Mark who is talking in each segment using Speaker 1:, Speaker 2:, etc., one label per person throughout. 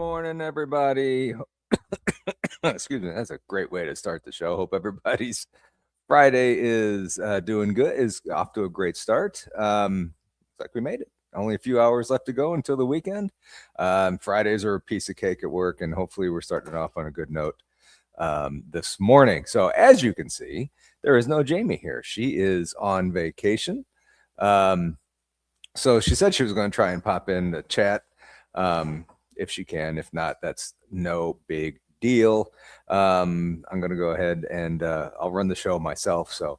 Speaker 1: morning, everybody. Excuse me. That's a great way to start the show. Hope everybody's Friday is doing good, is off to a great start. Looks like we made it. Only a few hours left to go until the weekend. Fridays are a piece of cake at work, and hopefully we're starting off on a good note this morning. So as you can see, there is no Jamie here. She is on vacation. So she said she was going to try and pop in the chat if she can. If not, that's no big deal. I'm going to go ahead and I'll run the show myself. So,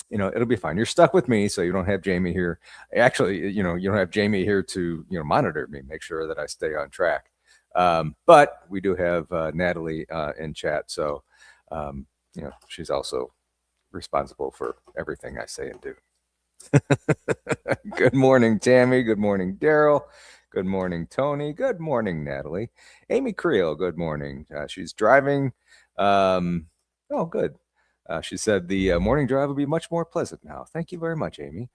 Speaker 1: it'll be fine. You're stuck with me, so you don't have Jamie here. Actually, you don't have Jamie here to, monitor me, make sure that I stay on track. But we do have Natalie in chat. So, she's also responsible for everything I say and do. Good morning, Tammy. Good morning, Daryl. Good morning, Tony. Good morning, Natalie. Amy Creel, good morning. She's driving. Good. She said the morning drive will be much more pleasant now. Thank you very much, Amy.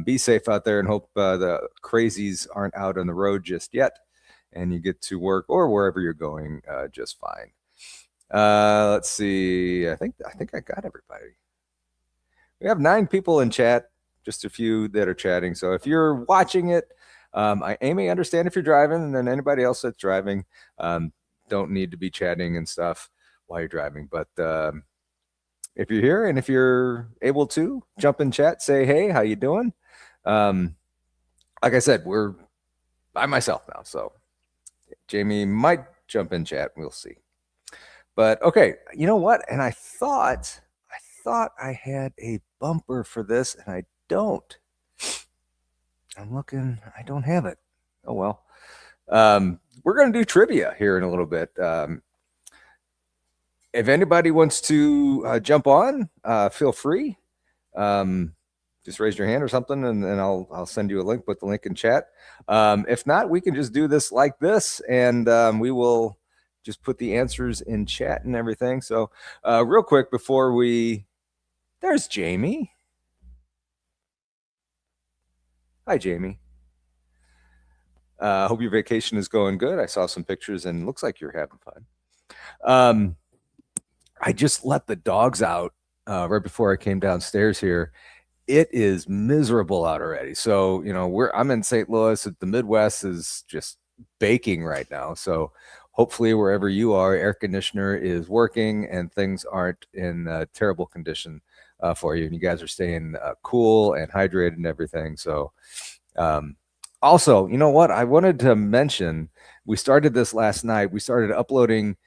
Speaker 1: Be safe out there and hope the crazies aren't out on the road just yet and you get to work or wherever you're going just fine. Let's see. I think I got everybody. We have 9 people in chat. Just a few that are chatting. So if you're watching it, Amy, understand if you're driving, and then anybody else that's driving don't need to be chatting and stuff while you're driving. But if you're here and if you're able to jump in chat, say, hey, how you doing? Like I said, we're by myself now. So Jamie might jump in chat. We'll see. But okay, you know what? And I thought I had a bumper for this, and I don't. I'm looking. I don't have it. Oh, well. We're going to do trivia here in a little bit. If anybody wants to jump on, feel free. Just raise your hand or something, and then I'll send you a link. Put the link in chat. If not, we can just do this like this, and we will just put the answers in chat and everything. So real quick before there's Jamie. Hi, Jamie. Hope your vacation is going good. I saw some pictures and it looks like you're having fun. I just let the dogs out right before I came downstairs here. It is miserable out already. So, I'm in St. Louis. The Midwest is just baking right now. So hopefully wherever you are, air conditioner is working and things aren't in terrible condition for you. And you guys are staying cool and hydrated and everything. So also, you know what? I wanted to mention, we started this last night. We started uploading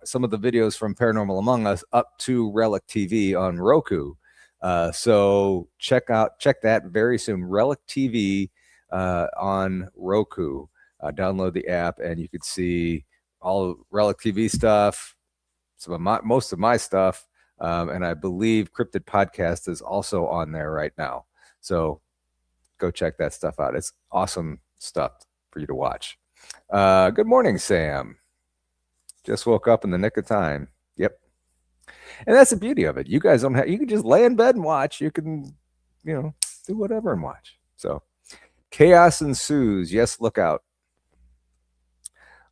Speaker 1: some of the videos from Paranormal Among Us up to Relic TV on Roku. So check that very soon. Relic TV on Roku. Download the app and you could see all Relic TV stuff, most of my stuff. And I believe Cryptid Podcast is also on there right now. So go check that stuff out. It's awesome stuff for you to watch. Good morning, Sam. Just woke up in the nick of time. Yep. And that's the beauty of it. You guys don't have, you can just lay in bed and watch. You can, do whatever and watch. So chaos ensues. Yes, look out.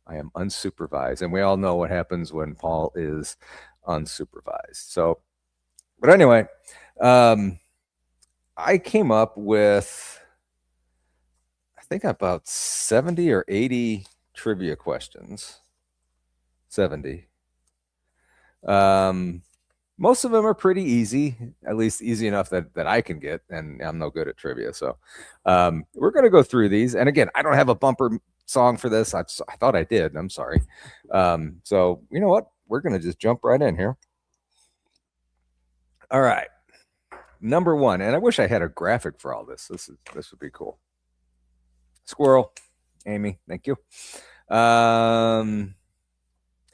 Speaker 1: I am unsupervised. And we all know what happens when Paul is unsupervised. So, but anyway, I came up with, I think about 70 or 80 trivia questions. 70. Most of them are pretty easy, at least easy enough that I can get, and I'm no good at trivia. So we're going to go through these. And again, I don't have a bumper song for this. I thought I did. I'm sorry. So you know what? We're going to just jump right in here. All right. Number 1, and I wish I had a graphic for all this. This would be cool. Squirrel, Amy, thank you.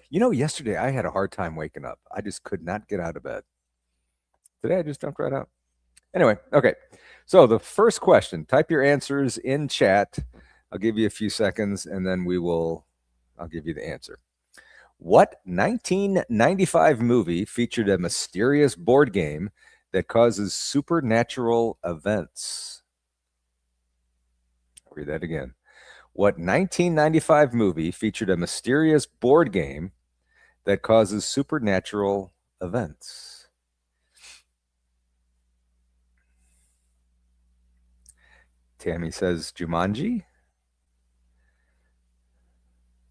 Speaker 1: Yesterday I had a hard time waking up. I just could not get out of bed. Today I just jumped right out. Anyway, okay. So the first question, type your answers in chat. I'll give you a few seconds and then I'll give you the answer. What 1995 movie featured a mysterious board game that causes supernatural events? I'll read that again. What 1995 movie featured a mysterious board game that causes supernatural events? Tammy says Jumanji.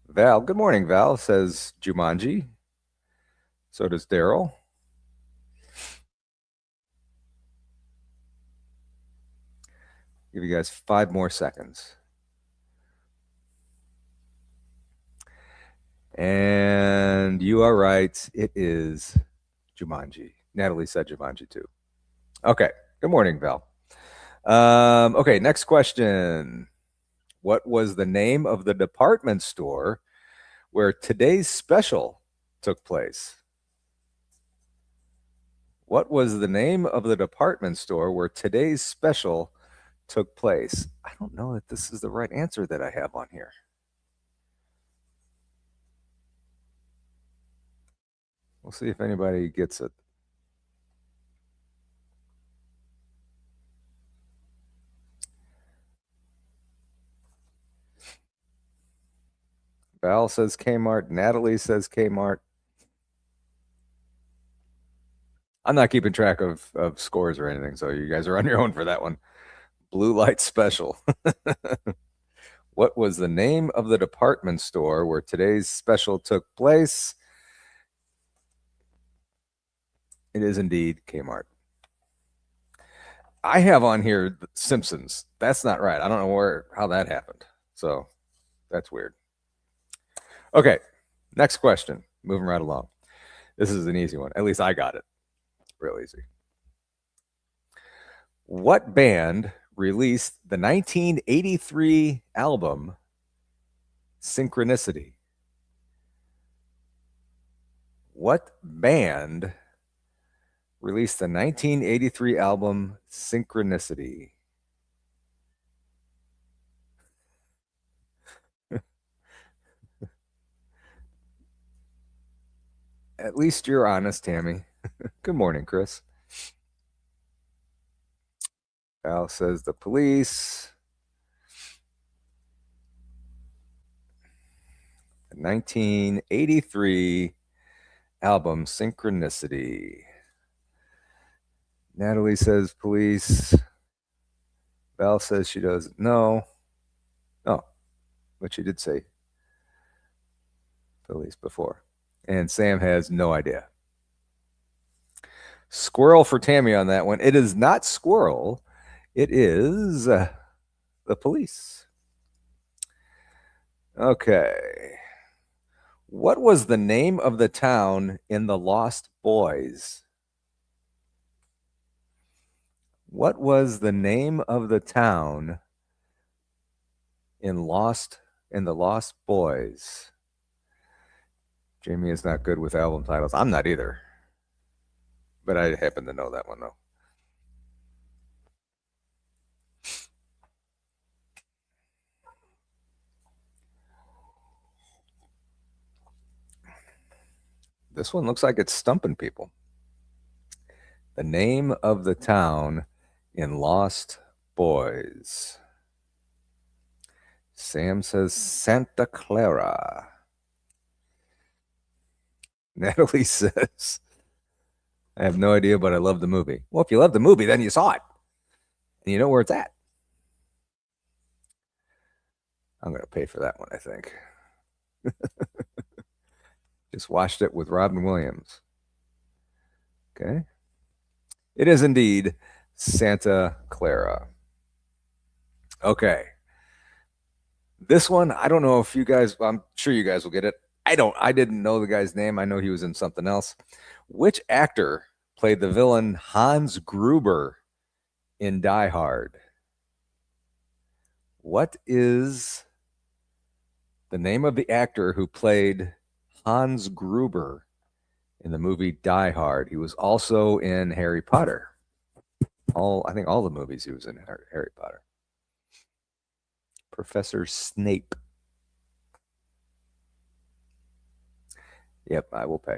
Speaker 1: Val, good morning, Val, says Jumanji. So does Daryl. Give you guys 5 more seconds. And you are right. It is Jumanji. Natalie said Jumanji too. Okay. Good morning, Val. Okay, next question. What was the name of the department store where today's special took place? What was the name of the department store where today's special took place? I don't know that this is the right answer that I have on here. We'll see if anybody gets it. Val says Kmart. Natalie says Kmart. I'm not keeping track of scores or anything, so you guys are on your own for that one. Blue Light Special. What was the name of the department store where today's special took place? It is indeed Kmart. I have on here Simpsons. That's not right. I don't know how that happened. So that's weird. Okay, next question. Moving right along. This is an easy one. At least I got it. Real easy. What band released the 1983 album Synchronicity? What band released the 1983 album Synchronicity? At least you're honest, Tammy. Good morning, Chris. Al says the Police. The 1983 album Synchronicity. Natalie says Police. Val says she doesn't know. Oh, but she did say Police before. And Sam has no idea. Squirrel for Tammy on that one. It is not Squirrel. It is the Police. Okay. What was the name of the town in The Lost Boys? What was the name of the town in The Lost Boys? Jamie is not good with album titles. I'm not either. But I happen to know that one though. This one looks like it's stumping people. The name of the town in Lost Boys. Sam says Santa Clara. Natalie says, I have no idea, but I love the movie. Well, if you love the movie, then you saw it. And you know where it's at. I'm going to pay for that one, I think. Just watched it with Robin Williams. Okay. It is indeed Santa Clara. Okay. This one, I don't know if you guys, I'm sure you guys will get it. I didn't know the guy's name. I know he was in something else. Which actor played the villain Hans Gruber in Die Hard? What is the name of the actor who played Hans Gruber in the movie Die Hard? He was also in Harry Potter. I think all the movies he was in Harry Potter. Professor Snape. Yep, I will pay.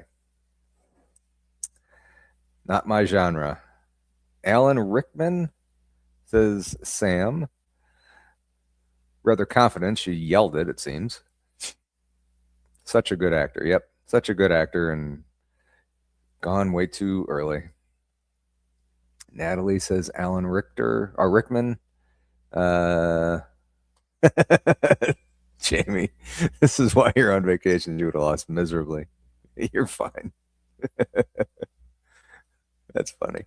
Speaker 1: Not my genre. Alan Rickman, says Sam. Rather confident. She yelled it seems. Such a good actor. Yep. Such a good actor and gone way too early. Natalie says Alan Richter or Rickman. Uh, Jamie, this is why you're on vacation. You would have lost miserably. You're fine. That's funny.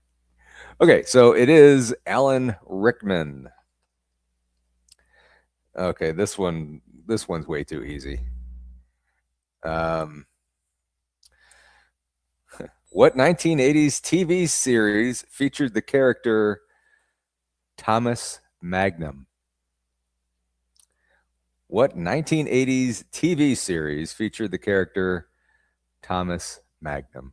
Speaker 1: Okay, so it is Alan Rickman. Okay, this one's way too easy. Um, what 1980s TV series featured the character Thomas Magnum? What 1980s TV series featured the character Thomas Magnum?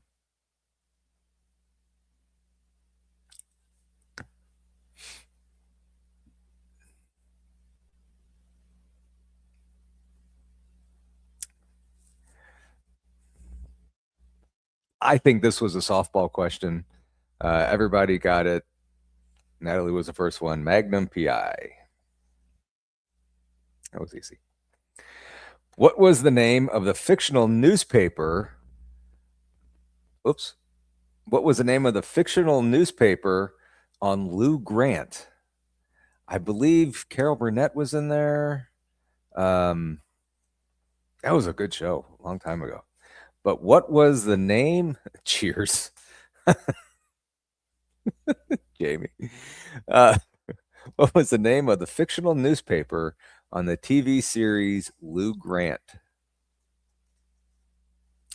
Speaker 1: I think this was a softball question. Everybody got it. Natalie was the first one. Magnum PI. That was easy. What was the name of the fictional newspaper? Oops. What was the name of the fictional newspaper on Lou Grant? I believe Carol Burnett was in there. That was a good show a long time ago. But what was the name? Cheers. Jamie. What was the name of the fictional newspaper on the TV series Lou Grant?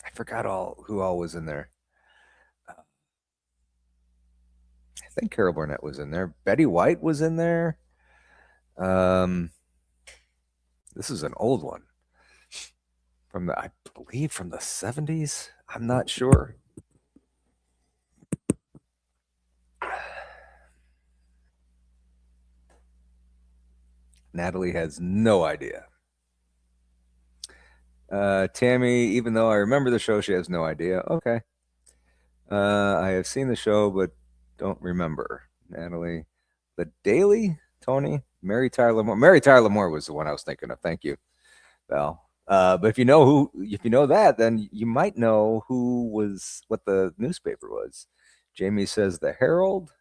Speaker 1: I forgot who all was in there. I think Carol Burnett was in there. Betty White was in there. This is an old one I believe from the 70s. I'm not sure. Natalie has no idea. Tammy, even though I remember the show, she has no idea. Okay. I have seen the show, but don't remember. Natalie, The Daily, Tony, Mary Tyler Moore. Mary Tyler Moore was the one I was thinking of. Thank you, Val. But if you know that, then you might know what the newspaper was. Jamie says the Herald.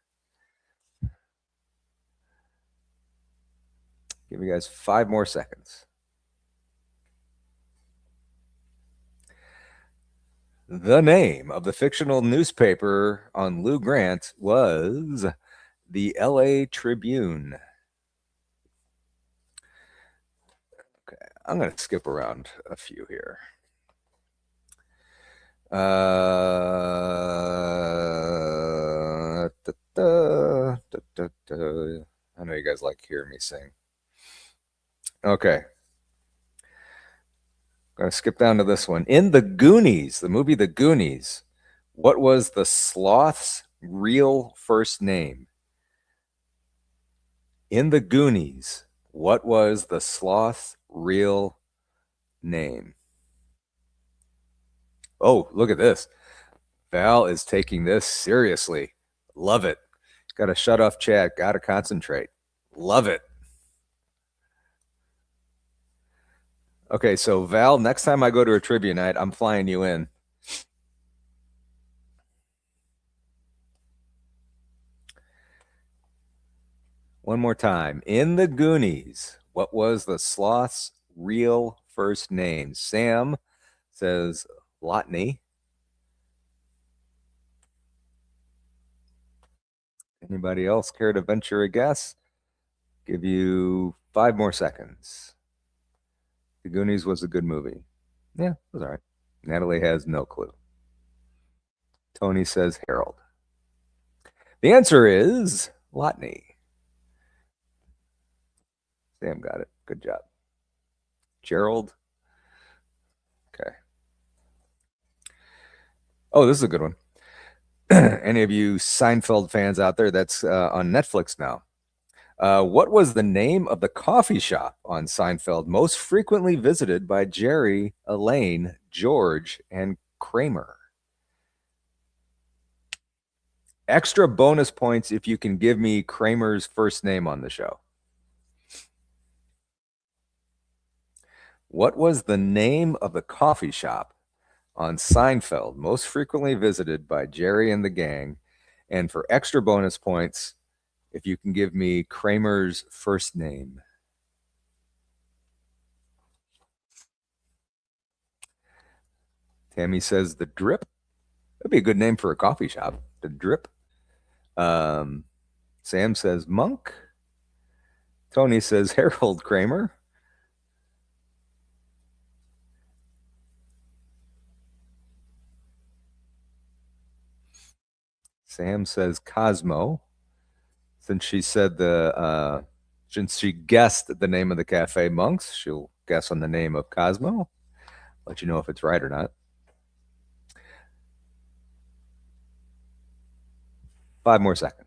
Speaker 1: Give you guys 5 more seconds. The name of the fictional newspaper on Lou Grant was the LA Tribune. Okay, I'm going to skip around a few here. I know you guys like hearing me sing. Okay. Going to skip down to this one. In The Goonies, the movie The Goonies, what was the sloth's real first name? In The Goonies, what was the sloth's real name? Oh, look at this. Val is taking this seriously. Love it. Got to shut off chat. Got to concentrate. Love it. Okay, so Val, next time I go to a trivia night, I'm flying you in. One more time. In The Goonies, what was the sloth's real first name? Sam says Lotney. Anybody else care to venture a guess? Give you 5 more seconds. The Goonies was a good movie. Yeah, it was all right. Natalie has no clue. Tony says Harold. The answer is Lotney. Sam got it. Good job. Gerald. Okay. Oh, this is a good one. Any of you Seinfeld fans out there? That's on Netflix now. What was the name of the coffee shop on Seinfeld most frequently visited by Jerry, Elaine, George, and Kramer? Extra bonus points if you can give me Kramer's first name on the show. What was the name of the coffee shop on Seinfeld most frequently visited by Jerry and the gang? And for extra bonus points, if you can give me Kramer's first name. Tammy says the Drip. That'd be a good name for a coffee shop. The Drip. Um, Sam says Monk. Tony says Harold Kramer. Sam says Cosmo. Since she said since she guessed the name of the cafe, Monks, she'll guess on the name of Cosmo. Let you know if it's right or not. 5 more seconds.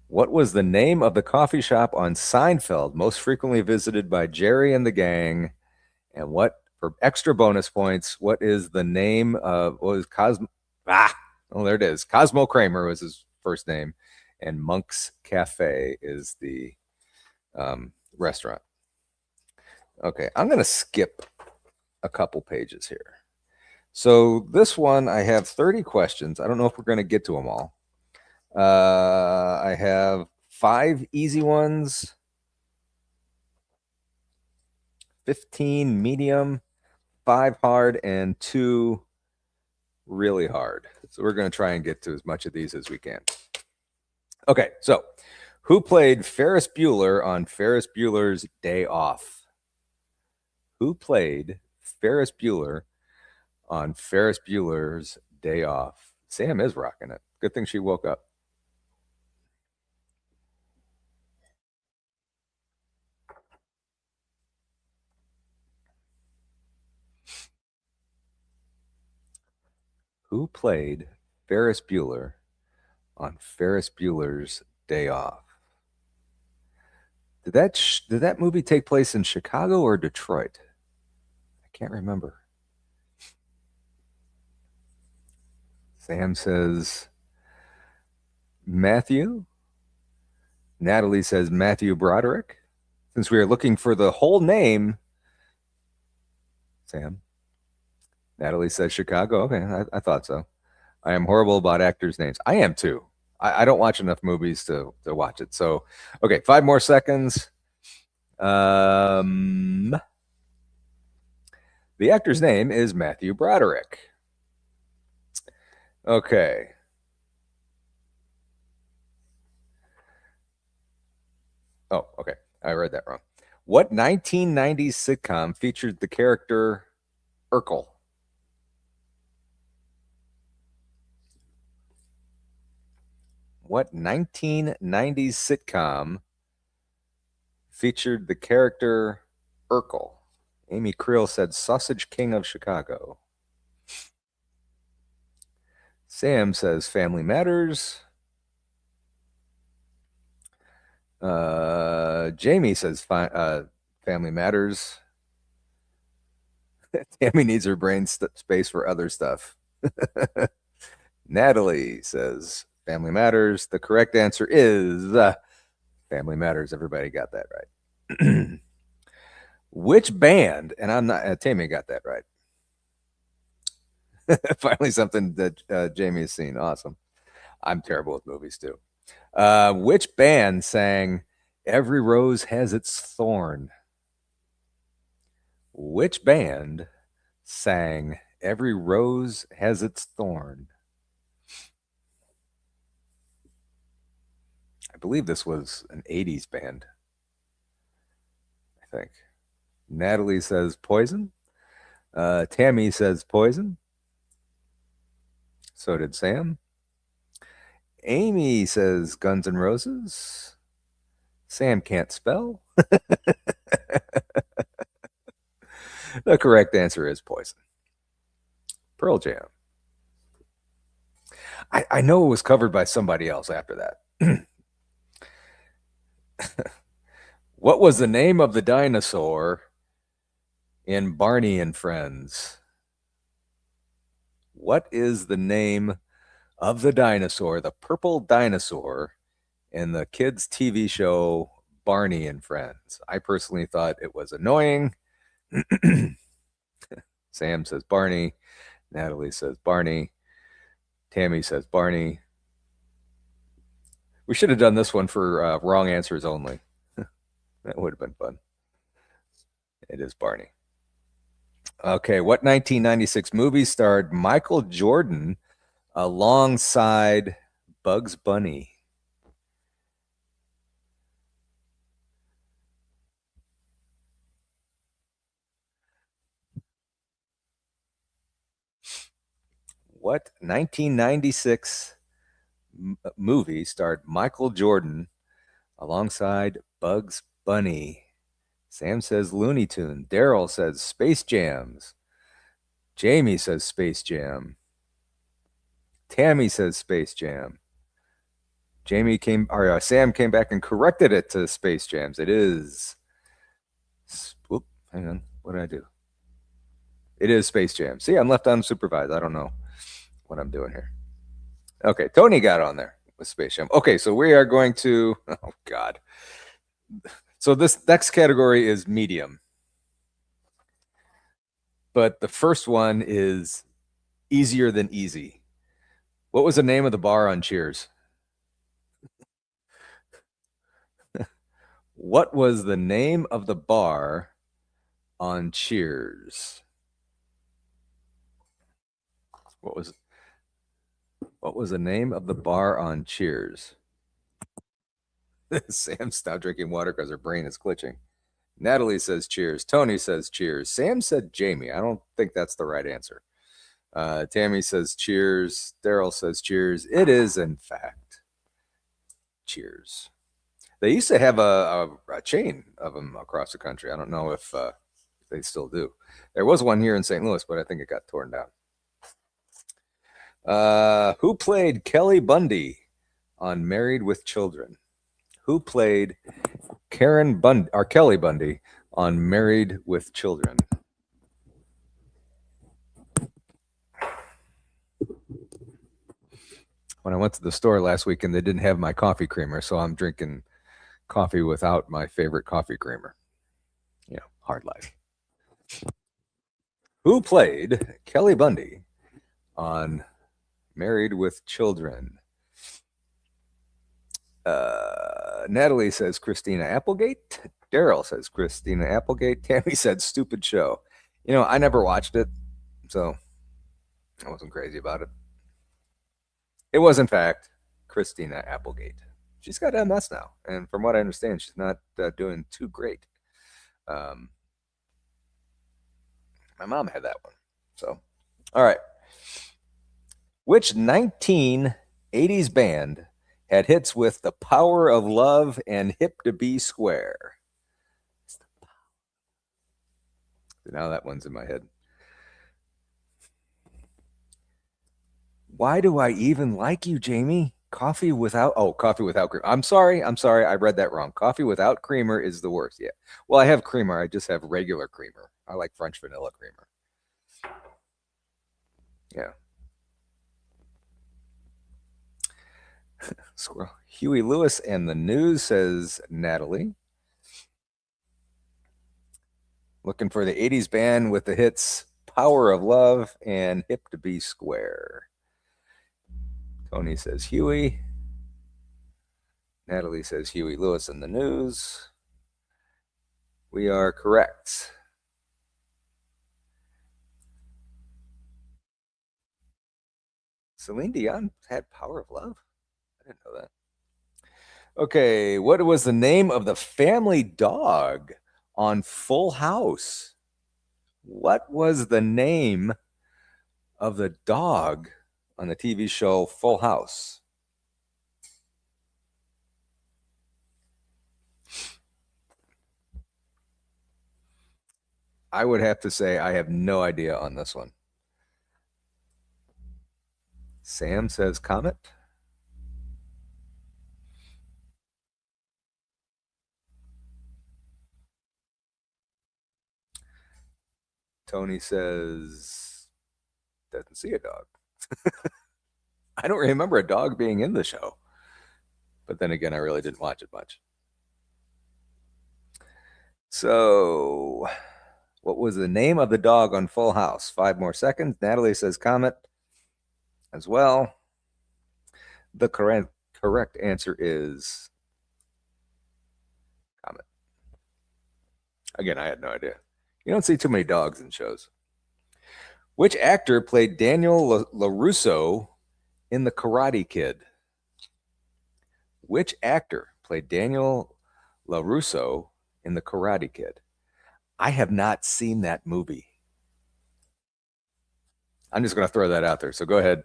Speaker 1: What was the name of the coffee shop on Seinfeld most frequently visited by Jerry and the gang? And what, for extra bonus points, what is the name of, what was Cosmo? Oh, there it is. Cosmo Kramer was his first name. And Monk's Cafe is the restaurant. Okay, I'm going to skip a couple pages here. So this one, I have 30 questions. I don't know if we're going to get to them all. I have 5 easy ones, 15 medium, 5 hard, and 2 really hard. So we're going to try and get to as much of these as we can. Okay, so who played Ferris Bueller on Ferris Bueller's Day Off? Who played Ferris Bueller on Ferris Bueller's Day Off? Sam is rocking it. Good thing she woke up. Who played Ferris Bueller on Ferris Bueller's Day Off? Did that movie take place in Chicago or Detroit? I can't remember. Sam says Matthew. Natalie says Matthew Broderick. Since we are looking for the whole name, Sam. Natalie says Chicago. Okay, I thought so. I am horrible about actors' names. I am too. I don't watch enough movies to watch it. So, okay, 5 more seconds. The actor's name is Matthew Broderick. Okay. Oh, okay. I read that wrong. What 1990s sitcom featured the character Urkel? What 1990s sitcom featured the character Urkel? Amy Creel said Sausage King of Chicago. Sam says Family Matters. Jamie says Family Matters. Tammy needs her brain space for other stuff. Natalie says Family Matters. The correct answer is Family Matters. Everybody got that right. Which band, and I'm not, Tammy got that right. Finally, something that Jamie has seen. Awesome. I'm terrible with movies too. Which band sang Every Rose Has Its Thorn? Which band sang Every Rose Has Its Thorn? I believe this was an 80s band. I think. Natalie says Poison. Tammy says Poison. So did Sam. Amy says Guns N' Roses. Sam can't spell. The correct answer is Poison. Pearl Jam. I know it was covered by somebody else after that. What was the name of the dinosaur in Barney and Friends? What is the name of the dinosaur, the purple dinosaur, in the kids' TV show Barney and Friends. I personally thought it was annoying. Sam says Barney. Natalie says Barney. Tammy says Barney. We should have done this one for wrong answers only. That would have been fun. It is Barney. Okay, what 1996 movie starred Michael Jordan alongside Bugs Bunny? What 1996 movie starred Michael Jordan alongside Bugs Bunny? Sam says Looney Tune. Daryl says Space Jams. Jamie says Space Jam. Tammy says Space Jam. Sam came back and corrected it to Space Jams. It is. Whoop, hang on. What did I do? It is Space Jam. See, I'm left unsupervised. I don't know what I'm doing here. Okay, Tony got on there with Space Jam. Okay, so we are going to. Oh God. So this next category is medium, but the first one is easier than easy. What was the name of the bar on Cheers? What was the name of the bar on Cheers? What was the name of the bar on Cheers? Sam stopped drinking water because her brain is glitching. Natalie says cheers. Tony says cheers. Sam said Jamie. I don't think that's the right answer. Tammy says cheers. Daryl says cheers. It is, in fact, Cheers. They used to have a chain of them across the country. I don't know if they still do. There was one here in St. Louis, but I think it got torn down. Who played Kelly Bundy on Married with Children? Who played Kelly Bundy on Married with Children? When I went to the store last weekend, they didn't have my coffee creamer, so I'm drinking coffee without my favorite coffee creamer. You know, hard life. Who played Kelly Bundy on Married with Children? Natalie says Christina Applegate. Daryl says Christina Applegate. Tammy said stupid show. You know, I never watched it, so I wasn't crazy about it. It was, in fact, Christina Applegate. She's got MS now, and from what I understand, she's not doing too great. My mom had that one. So, all right. Which 1980s band had hits with The Power of Love and Hip to Be Square? Now that one's in my head. Why do I even like you, Jamie? Coffee without creamer. I'm sorry. I read that wrong. Coffee without creamer is the worst. Yeah. Well, I have creamer. I just have regular creamer. I like French vanilla creamer. Yeah. Squirrel. Huey Lewis and the News, says Natalie. Looking for the 80s band with the hits Power of Love and Hip to Be Square. Tony says Huey. Natalie says Huey Lewis and the News. We are correct. Celine Dion had Power of Love? I didn't know that. Okay, what was the name of the family dog on Full House? What was the name of the dog on the TV show Full House? I would have to say I have no idea on this one. Sam says Comet. Tony says doesn't see a dog. I don't remember a dog being in the show. But then again, I really didn't watch it much. So, what was the name of the dog on Full House? 5 more seconds. Natalie says Comet as well. The correct answer is Comet. Again, I had no idea. You don't see too many dogs in shows. Which actor played Daniel LaRusso in The Karate Kid? Which actor played Daniel LaRusso in The Karate Kid? I have not seen that movie. I'm just going to throw that out there. So go ahead,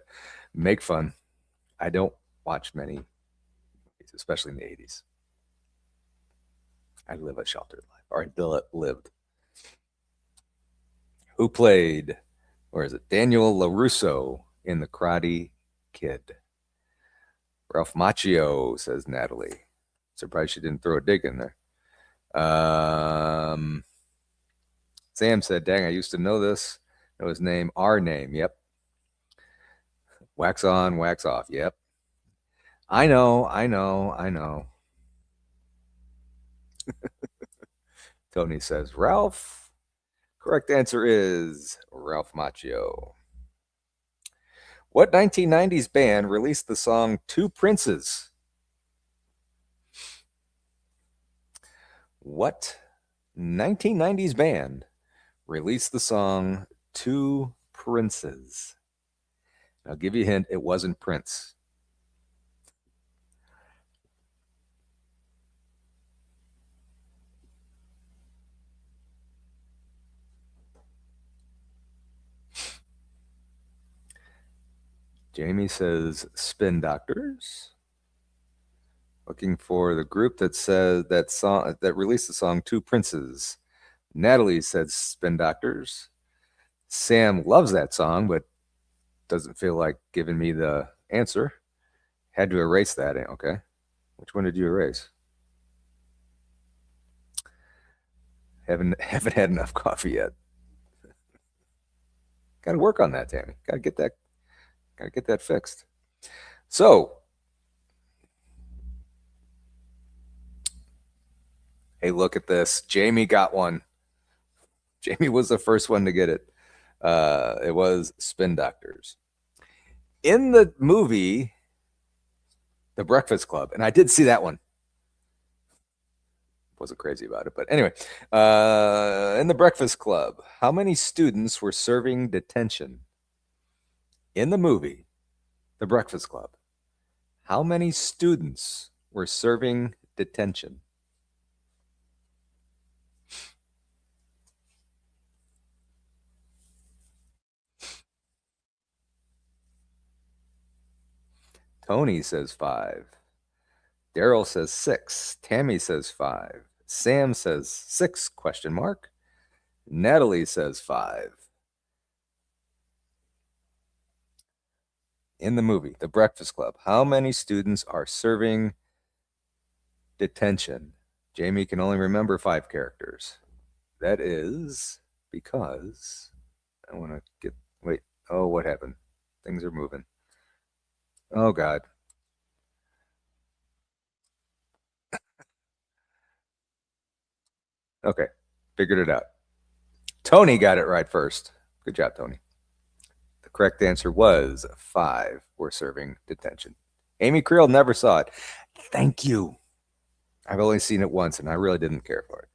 Speaker 1: make fun. I don't watch many, especially in the 80s. I live a sheltered life, or I lived. Who played, or is it Daniel LaRusso in The Karate Kid? Ralph Macchio, says Natalie. Surprised she didn't throw a dig in there. Sam said, dang, I used to know this. Know his name, our name. Yep. Wax on, wax off. Yep. I know. Tony says, Ralph. Correct answer is Ralph Macchio. What 1990s band released the song Two Princes? What 1990s band released the song Two Princes? I'll give you a hint, it wasn't Prince. Jamie says Spin Doctors. Looking for the group that says that released the song Two Princes. Natalie said Spin Doctors. Sam loves that song, but doesn't feel like giving me the answer. Had to erase that. Okay. Which one did you erase? Haven't had enough coffee yet. Got to work on that, Tammy. Got to get that fixed. So, hey, look at this. Jamie got one. Jamie was the first one to get it. It was Spin Doctors. In the movie The Breakfast Club, and I did see that one. Wasn't crazy about it, but anyway, in The Breakfast Club, how many students were serving detention? In the movie The Breakfast Club, how many students were serving detention? Tony says 5. Daryl says 6. Tammy says 5. Sam says 6, question mark. Natalie says 5. In the movie, The Breakfast Club, how many students are serving detention? Jamie can only remember 5 characters. That is because I want to get, wait, oh, what happened? Things are moving. Oh, God. Okay, figured it out. Tony got it right first. Good job, Tony. The correct answer was 5 were serving detention. Amy Creel never saw it. Thank you. I've only seen it once, and I really didn't care for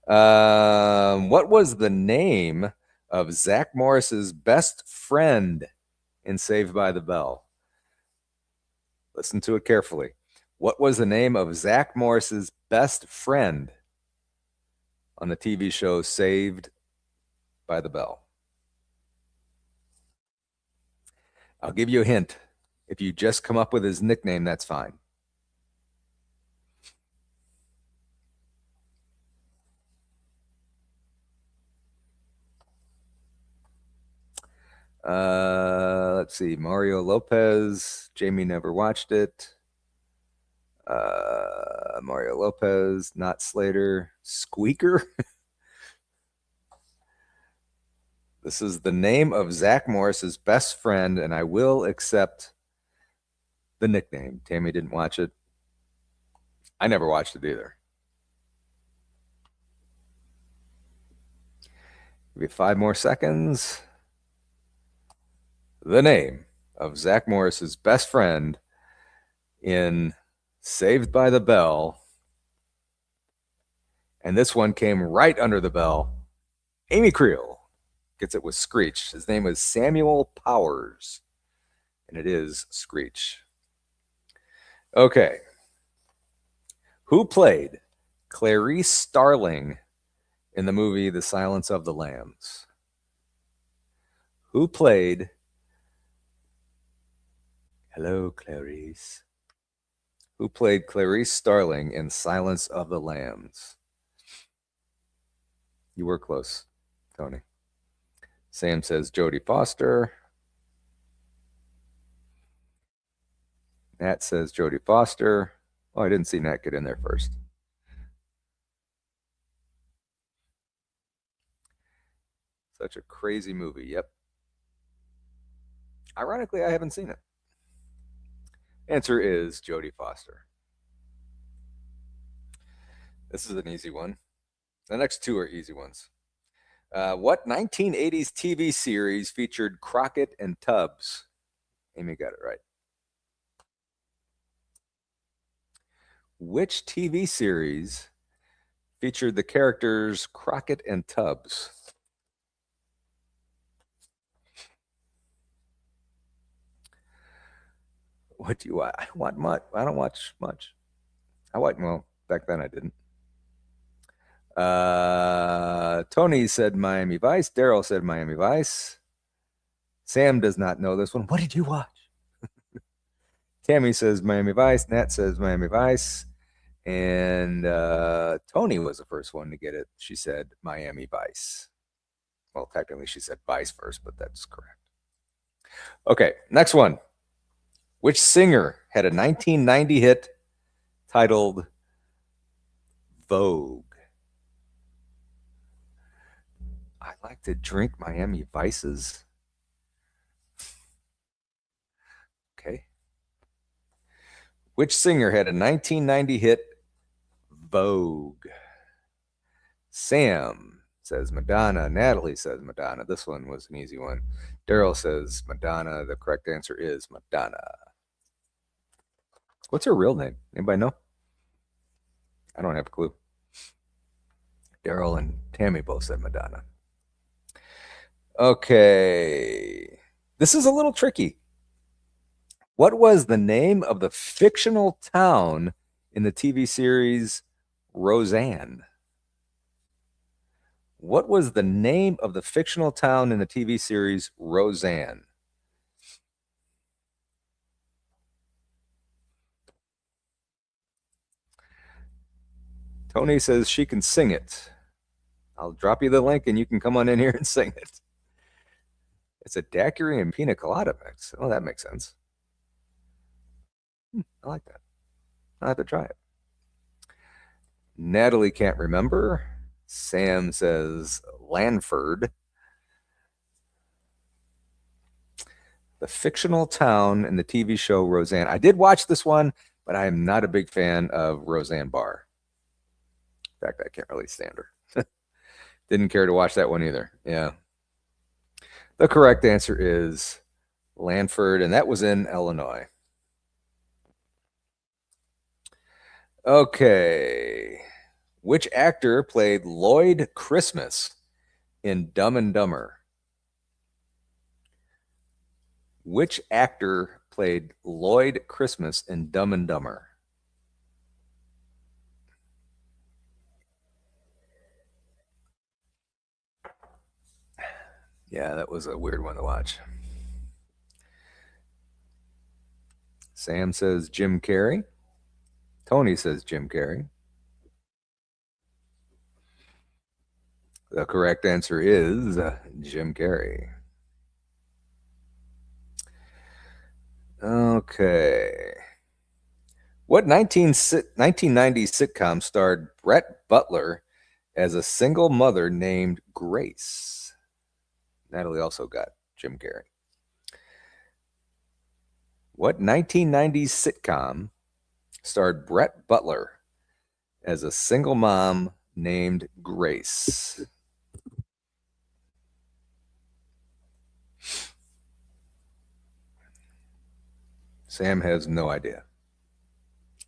Speaker 1: it. What was the name of Zach Morris's best friend in Saved by the Bell? Listen to it carefully. What was the name of Zach Morris's best friend on the TV show Saved by the Bell? I'll give you a hint. If you just come up with his nickname, that's fine. Let's see. Mario Lopez. Jamie never watched it. Mario Lopez, not Slater. Squeaker. This is the name of Zach Morris's best friend, and I will accept the nickname. Tammy didn't watch it. I never watched it either. Give you 5 more seconds. The name of Zach Morris's best friend in Saved by the Bell. And this one came right under the bell. Amy Creel gets it with Screech. His name is Samuel Powers, and it is Screech. Okay. Who played Clarice Starling in the movie The Silence of the Lambs? Who played... Hello, Clarice. Who played Clarice Starling in Silence of the Lambs? You were close, Tony. Sam says Jodie Foster. Nat says Jodie Foster. Oh, I didn't see Nat get in there first. Such a crazy movie. Yep. Ironically, I haven't seen it. Answer is Jodie Foster. This is an easy one. The next two are easy ones. What 1980s TV series featured Crockett and Tubbs? Amy got it right. Which TV series featured the characters Crockett and Tubbs? What do you watch? I don't watch much. I don't watch much. Well, back then I didn't. Tony said Miami Vice. Daryl said Miami Vice. Sam does not know this one. What did you watch? Tammy says Miami Vice. Nat says Miami Vice. And Tony was the first one to get it. She said Miami Vice. Well, technically she said Vice first, but that's correct. Okay, next one. Which singer had a 1990 hit titled Vogue? I like to drink Miami Vices. Okay. Which singer had a 1990 hit Vogue? Sam says Madonna. Natalie says Madonna. This one was an easy one. Daryl says Madonna. The correct answer is Madonna. What's her real name? Anybody know? I don't have a clue. Daryl and Tammy both said Madonna. Okay. This is a little tricky. What was the name of the fictional town in the TV series Roseanne? What was the name of the fictional town in the TV series Roseanne? Tony says she can sing it. I'll drop you the link and you can come on in here and sing it. It's a daiquiri and pina colada mix. Oh, that makes sense. I like that. I'll have to try it. Natalie can't remember. Sam says Lanford. The fictional town in the TV show Roseanne. I did watch this one, but I am not a big fan of Roseanne Barr. In fact, I can't really stand her. Didn't care to watch that one either. Yeah. The correct answer is Lanford, and that was in Illinois. Okay. Which actor played Lloyd Christmas in Dumb and Dumber? Which actor played Lloyd Christmas in Dumb and Dumber? Yeah, that was a weird one to watch. Sam says Jim Carrey. Tony says Jim Carrey. The correct answer is Jim Carrey. Okay. What 1990 sitcom starred Brett Butler as a single mother named Grace? Natalie also got Jim Carrey. What 1990s sitcom starred Brett Butler as a single mom named Grace? Sam has no idea.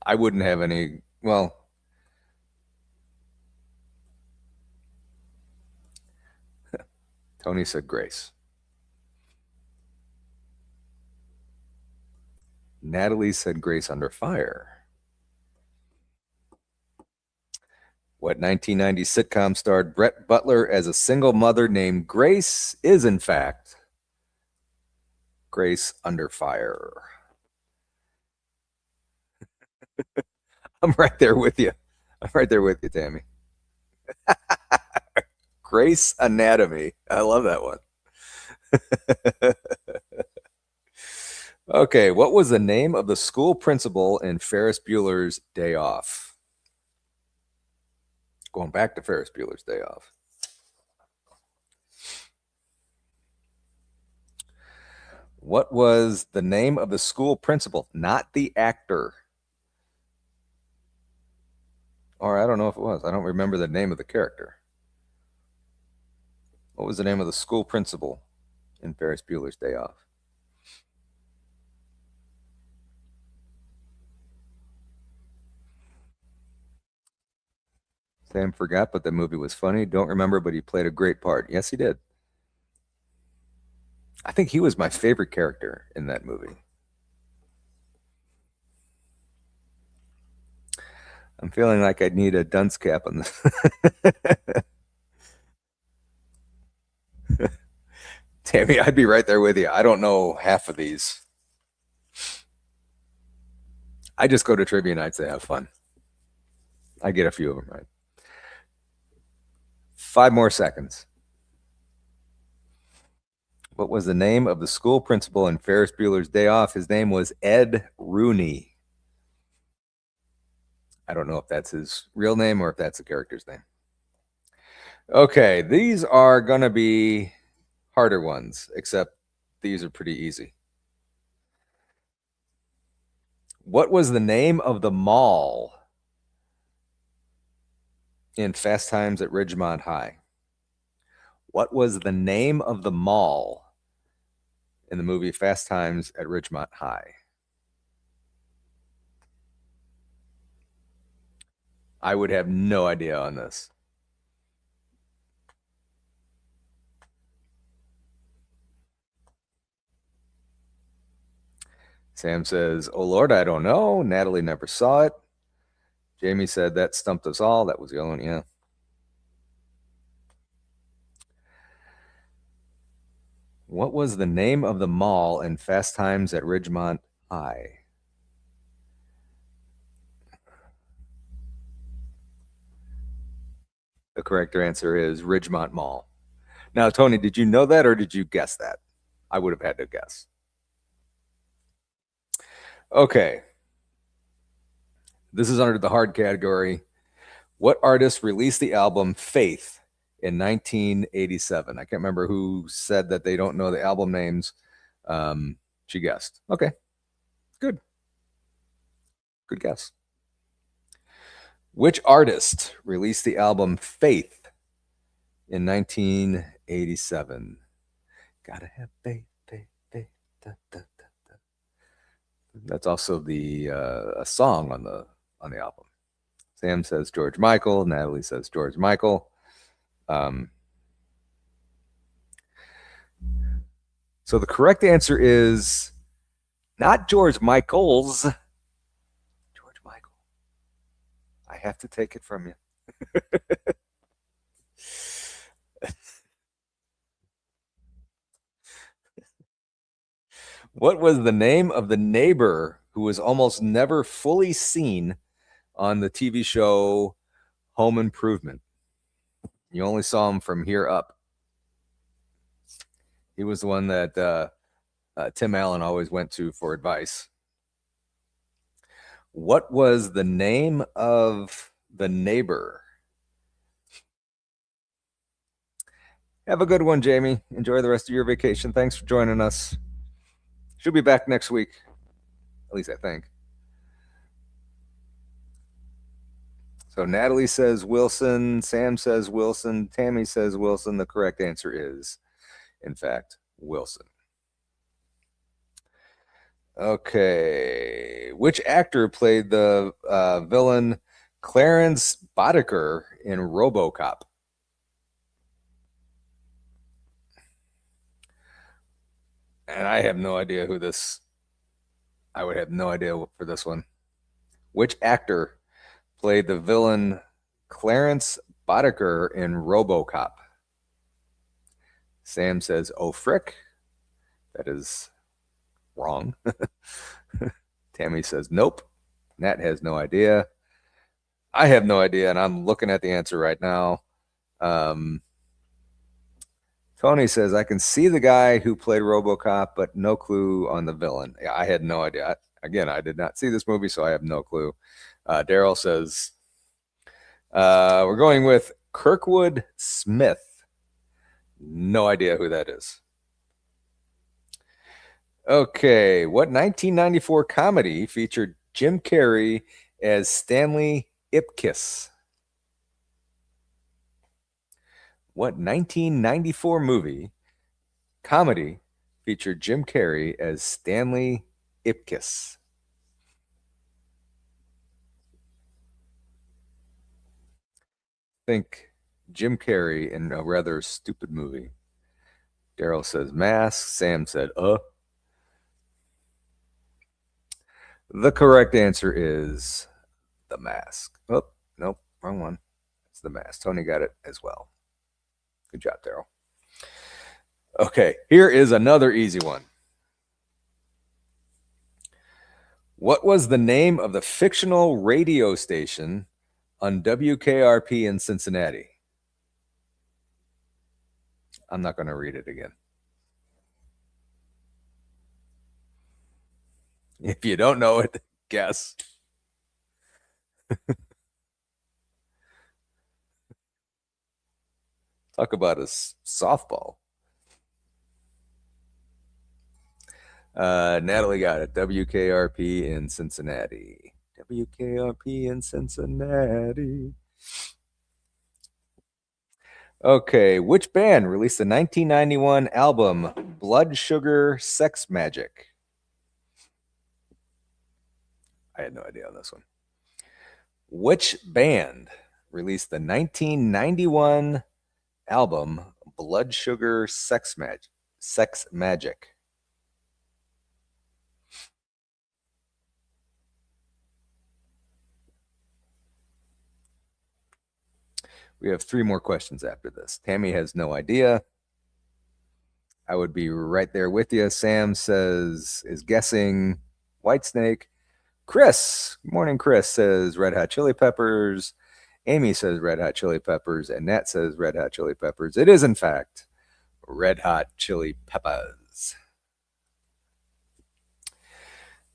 Speaker 1: I wouldn't have any. Well, Tony said Grace. Natalie said Grace Under Fire. What 1990 sitcom starred Brett Butler as a single mother named Grace is, in fact, Grace Under Fire. I'm right there with you. I'm right there with you, Tammy. Grace Anatomy. I love that one. Okay, what was the name of the school principal in Ferris Bueller's Day Off? Going back to Ferris Bueller's Day Off. What was the name of the school principal, not the actor? Or I don't know if it was. I don't remember the name of the character. What was the name of the school principal in Ferris Bueller's Day Off? Sam forgot, but the movie was funny. Don't remember, but he played a great part. Yes, he did. I think he was my favorite character in that movie. I'm feeling like I'd need a dunce cap on this. Tammy, I'd be right there with you. I don't know half of these. I just go to trivia nights to have fun. I get a few of them right. 5 more seconds. What was the name of the school principal in Ferris Bueller's Day Off? His name was Ed Rooney. I don't know if that's his real name or if that's the character's name. Okay, these are going to be harder ones, except these are pretty easy. What was the name of the mall in Fast Times at Ridgemont High? What was the name of the mall in the movie Fast Times at Ridgemont High? I would have no idea on this. Sam says, oh, Lord, I don't know. Natalie never saw it. Jamie said that stumped us all. That was the other one, yeah. What was the name of the mall in Fast Times at Ridgemont High? The correct answer is Ridgemont Mall. Now, Tony, did you know that or did you guess that? I would have had to guess. Okay. This is under the hard category. What artist released the album Faith in 1987? I can't remember who said that they don't know the album names. She guessed. Okay. Good. Good guess. Which artist released the album Faith in 1987? Gotta have faith, faith, faith. Da, da, da, da. That's also the a song on the album. Sam says George Michael. Natalie says George Michael. So the correct answer is not George Michael's. George Michael. I have to take it from you. What was the name of the neighbor who was almost never fully seen on the TV show Home Improvement? You only saw him from here up. He was the one that Tim Allen always went to for advice. What was the name of the neighbor? Have a good one, Jamie. Enjoy the rest of your vacation. Thanks for joining us. She'll be back next week. At least I think. So Natalie says Wilson. Sam says Wilson. Tammy says Wilson. The correct answer is, in fact, Wilson. Okay. Which actor played the villain Clarence Boddicker in RoboCop? And I have no idea who this. I would have no idea for this one. Which actor played the villain Clarence Boddicker in RoboCop? Sam says, "Oh frick." That is wrong. Tammy says, "Nope." Nat has no idea. I have no idea, and I'm looking at the answer right now. Um, Tony says, "I can see the guy who played RoboCop, but no clue on the villain." Yeah, I had no idea. Again, I did not see this movie, so I have no clue. Daryl says, "We're going with Kirkwood Smith." No idea who that is. Okay, what 1994 comedy featured Jim Carrey as Stanley Ipkiss? What 1994 movie comedy featured Jim Carrey as Stanley Ipkiss? Think Jim Carrey in a rather stupid movie. Daryl says mask. Sam said, The correct answer is The Mask. Oh, nope, wrong one. It's The Mask. Tony got it as well. Good job, Daryl. Okay, here is another easy one. What was the name of the fictional radio station on WKRP in Cincinnati? I'm not going to read it again. If you don't know it, guess. Talk about a softball. Natalie got it. WKRP in Cincinnati. WKRP in Cincinnati. Okay, which band released the 1991 album Blood Sugar Sex Magik? I had no idea on this one. Which band released the 1991 album Blood Sugar Sex Magik? We have three more questions after this. Tammy has no idea. I would be right there with you. Sam is guessing Whitesnake. Chris, good morning. Chris says Red Hot Chili Peppers. Amy says Red Hot Chili Peppers, and Nat says Red Hot Chili Peppers. It is, in fact, Red Hot Chili Peppers.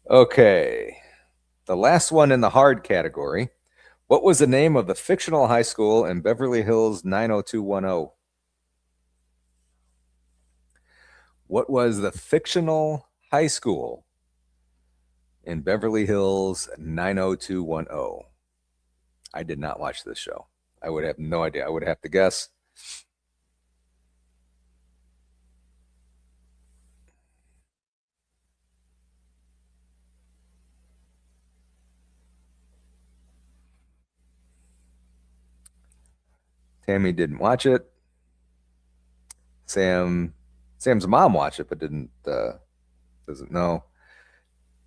Speaker 1: Okay, the last one in the hard category. What was the name of the fictional high school in Beverly Hills 90210? What was the fictional high school in Beverly Hills 90210? I did not watch this show. I would have no idea. I would have to guess. Tammy didn't watch it. Sam's mom watched it, but doesn't know.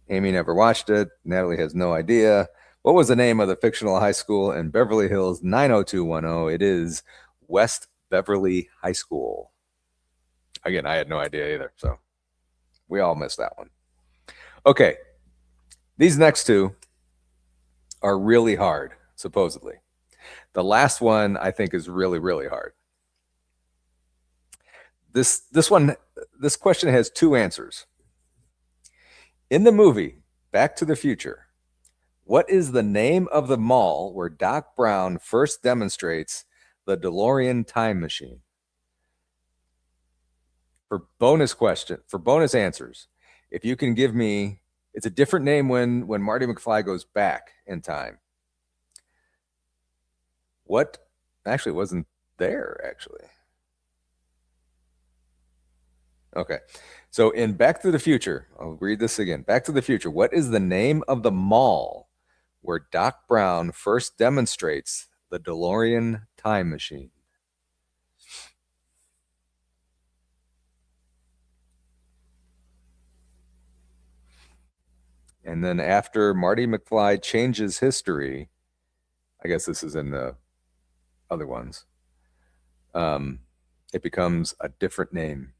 Speaker 1: Amy never watched it. Natalie has no idea. What was the name of the fictional high school in Beverly Hills 90210? It is West Beverly High School. Again, I had no idea either. So we all missed that one. Okay. These next two are really hard, supposedly. The last one I think is really, really hard. This question has two answers. In the movie Back to the Future, what is the name of the mall where Doc Brown first demonstrates the DeLorean time machine? For bonus answers, if you can give me, it's a different name when Marty McFly goes back in time. What actually wasn't there, actually. Okay. So in Back to the Future, I'll read this again. Back to the Future. What is the name of the mall where Doc Brown first demonstrates the DeLorean time machine? And then after Marty McFly changes history, I guess this is in the other ones, it becomes a different name.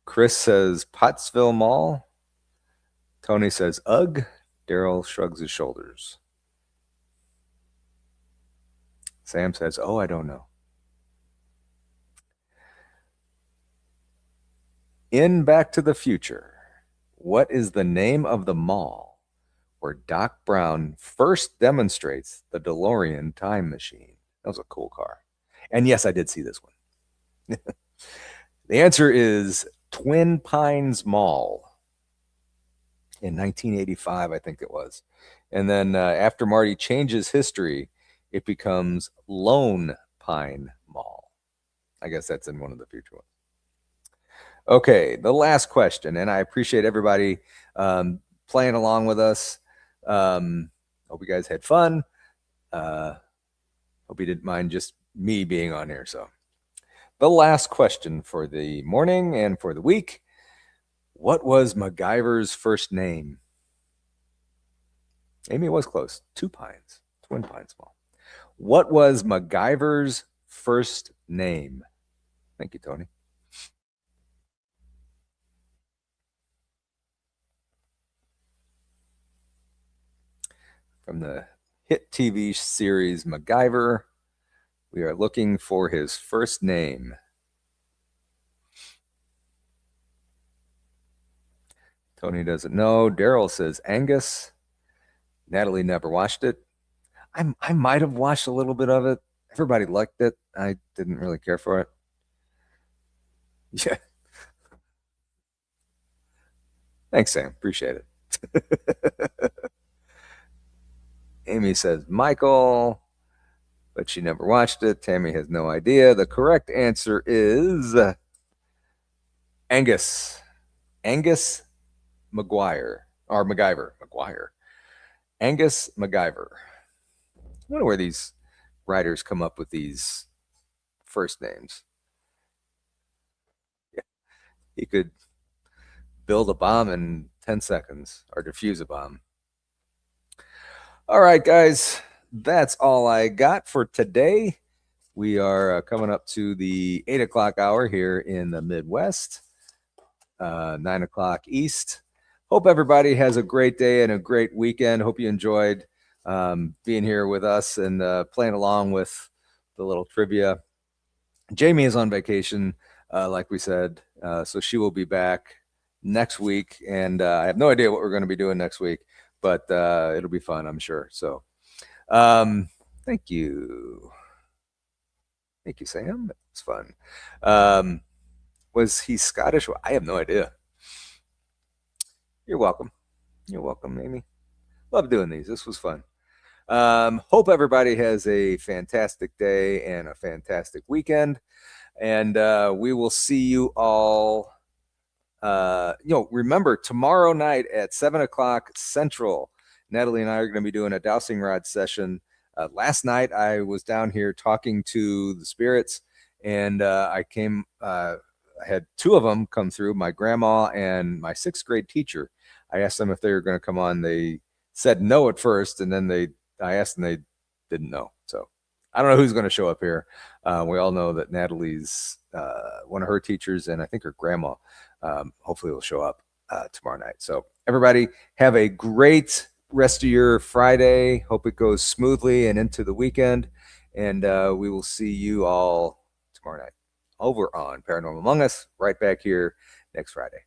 Speaker 1: Chris says Pottsville Mall. Tony says ugh. Daryl shrugs his shoulders. Sam says, oh, I don't know. In Back to the Future, what is the name of the mall where Doc Brown first demonstrates the DeLorean time machine? That was a cool car. And yes, I did see this one. The answer is Twin Pines Mall in 1985, I think it was. And then after Marty changes history, it becomes Lone Pine Mall. I guess that's in one of the future ones. Okay, the last question, and I appreciate everybody playing along with us. Hope you guys had fun. Hope you didn't mind just me being on here. So, the last question for the morning and for the week: what was MacGyver's first name? Amy was close. Twin Pines Mall. What was MacGyver's first name? Thank you, Tony. From the hit TV series MacGyver, we are looking for his first name. Tony doesn't know. Daryl says Angus. Natalie never watched it. I might have watched a little bit of it. Everybody liked it. I didn't really care for it. Yeah. Thanks, Sam. Appreciate it. Amy says Michael, but she never watched it. Tammy has no idea. The correct answer is Angus. Angus McGuire. Or MacGyver. McGuire. Angus MacGyver. I wonder where these writers come up with these first names. Yeah. He could build a bomb in 10 seconds or defuse a bomb. All right, guys, that's all I got for today. We are coming up to the 8 o'clock hour here in the Midwest, 9 o'clock East. Hope everybody has a great day and a great weekend. Hope you enjoyed being here with us and playing along with the little trivia. Jamie is on vacation, like we said, so she will be back next week. And I have no idea what we're going to be doing next week, but it'll be fun, I'm sure. So thank you. Thank you, Sam. It's fun. Was he Scottish? I have no idea. You're welcome. You're welcome, Amy. Love doing these. This was fun. Hope everybody has a fantastic day and a fantastic weekend. And we will see you all. Remember, tomorrow night at 7 o'clock Central, Natalie and I are going to be doing a dowsing rod session. Last night, I was down here talking to the spirits, and I had two of them come through, my grandma and my 6th grade teacher. I asked them if they were going to come on. They said no at first, and then I asked them, they didn't know. So I don't know who's going to show up here. We all know that Natalie's one of her teachers, and I think her grandma hopefully will show up tomorrow night. So everybody have a great rest of your Friday. Hope it goes smoothly and into the weekend. And we will see you all tomorrow night over on Paranormal Among Us, right back here next Friday.